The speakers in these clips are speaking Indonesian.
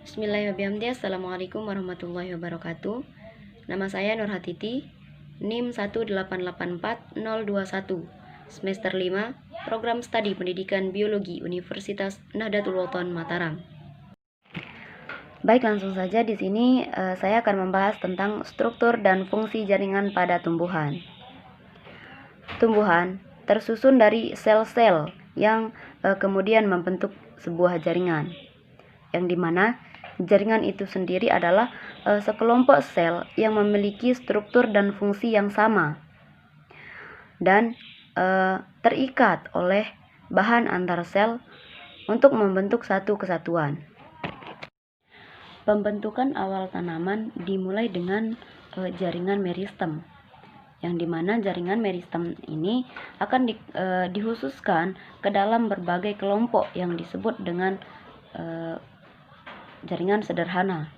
Bismillahirrahmanirrahim. Assalamualaikum warahmatullahi wabarakatuh. Nama saya Nurhatiti, NIM 1884021, semester 5, Program Studi Pendidikan Biologi Universitas Nahdlatul Ulama Mataram. Baik, langsung saja di sini saya akan membahas tentang struktur dan fungsi jaringan pada tumbuhan. Tumbuhan tersusun dari sel-sel yang kemudian membentuk sebuah jaringan, yang dimana jaringan itu sendiri adalah sekelompok sel yang memiliki struktur dan fungsi yang sama dan terikat oleh bahan antar sel untuk membentuk satu kesatuan. Pembentukan awal tanaman dimulai dengan jaringan meristem, yang dimana jaringan meristem ini akan dikhususkan ke dalam berbagai kelompok yang disebut dengan jaringan sederhana.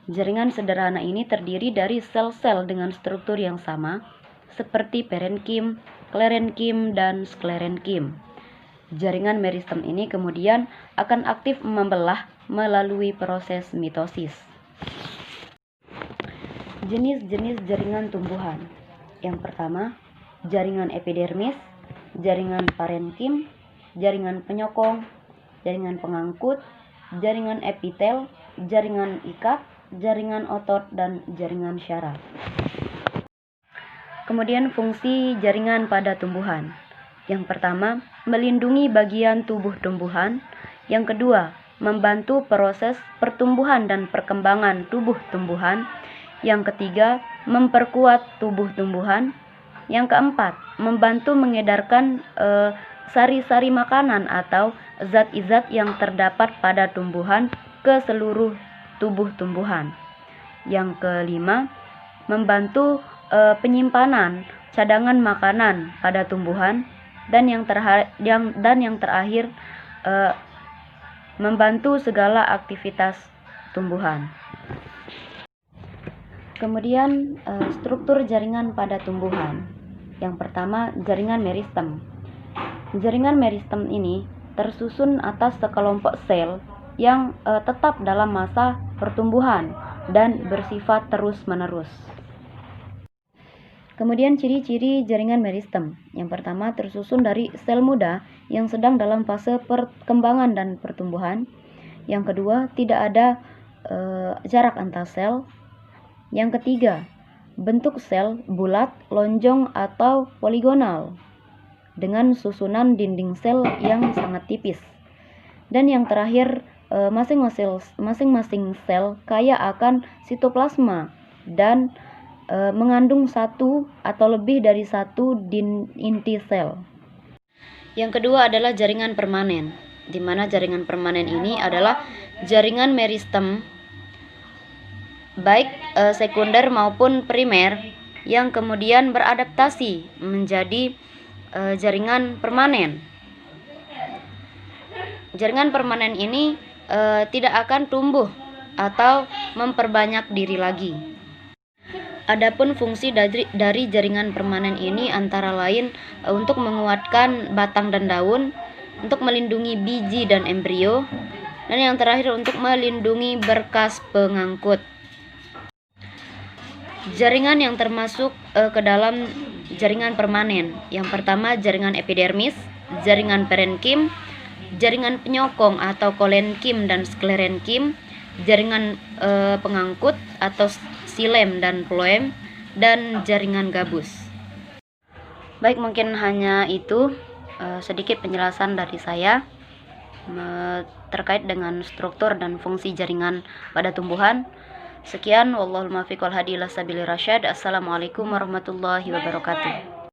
Jaringan sederhana ini terdiri dari sel-sel dengan struktur yang sama seperti parenkim, klerenkim, dan sklerenkim. Jaringan meristem ini kemudian akan aktif membelah melalui proses mitosis. Jenis-jenis jaringan tumbuhan. Yang pertama, jaringan epidermis, jaringan parenkim, jaringan penyokong, jaringan pengangkut, jaringan epitel, jaringan ikat, jaringan otot, dan jaringan syaraf. Kemudian fungsi jaringan pada tumbuhan. Yang pertama, melindungi bagian tubuh tumbuhan. Yang kedua, membantu proses pertumbuhan dan perkembangan tubuh tumbuhan. Yang ketiga, memperkuat tubuh tumbuhan. Yang keempat, membantu mengedarkan sari-sari makanan atau zat-zat yang terdapat pada tumbuhan ke seluruh tubuh tumbuhan. Yang kelima, membantu penyimpanan cadangan makanan pada tumbuhan. Dan yang terakhir, membantu segala aktivitas tumbuhan. Kemudian struktur jaringan pada tumbuhan. Yang pertama, jaringan meristem. Jaringan meristem ini tersusun atas sekelompok sel yang tetap dalam masa pertumbuhan dan bersifat terus-menerus. Kemudian ciri-ciri jaringan meristem. Yang pertama, tersusun dari sel muda yang sedang dalam fase perkembangan dan pertumbuhan. Yang kedua, tidak ada jarak antar sel. Yang ketiga, bentuk sel bulat, lonjong, atau poligonal dengan susunan dinding sel yang sangat tipis. Dan yang terakhir, masing-masing sel kaya akan sitoplasma dan mengandung satu atau lebih dari satu inti sel. Yang kedua adalah jaringan permanen, di mana jaringan permanen ini adalah jaringan meristem baik sekunder maupun primer yang kemudian beradaptasi menjadi jaringan permanen. Jaringan permanen ini tidak akan tumbuh atau memperbanyak diri lagi. Adapun fungsi dari jaringan permanen ini antara lain untuk menguatkan batang dan daun, untuk melindungi biji dan embrio, dan yang terakhir untuk melindungi berkas pengangkut. Jaringan yang termasuk ke dalam jaringan permanen. Yang pertama, jaringan epidermis, jaringan parenkim, jaringan penyokong atau kolenkim dan sklerenkim, jaringan pengangkut atau silem dan floem, dan jaringan gabus. Baik, mungkin hanya itu sedikit penjelasan dari saya terkait dengan struktur dan fungsi jaringan pada tumbuhan. Sekian, wallahul muwaffiq wal hadi ila sabilir rasyad. Assalamualaikum warahmatullahi wabarakatuh.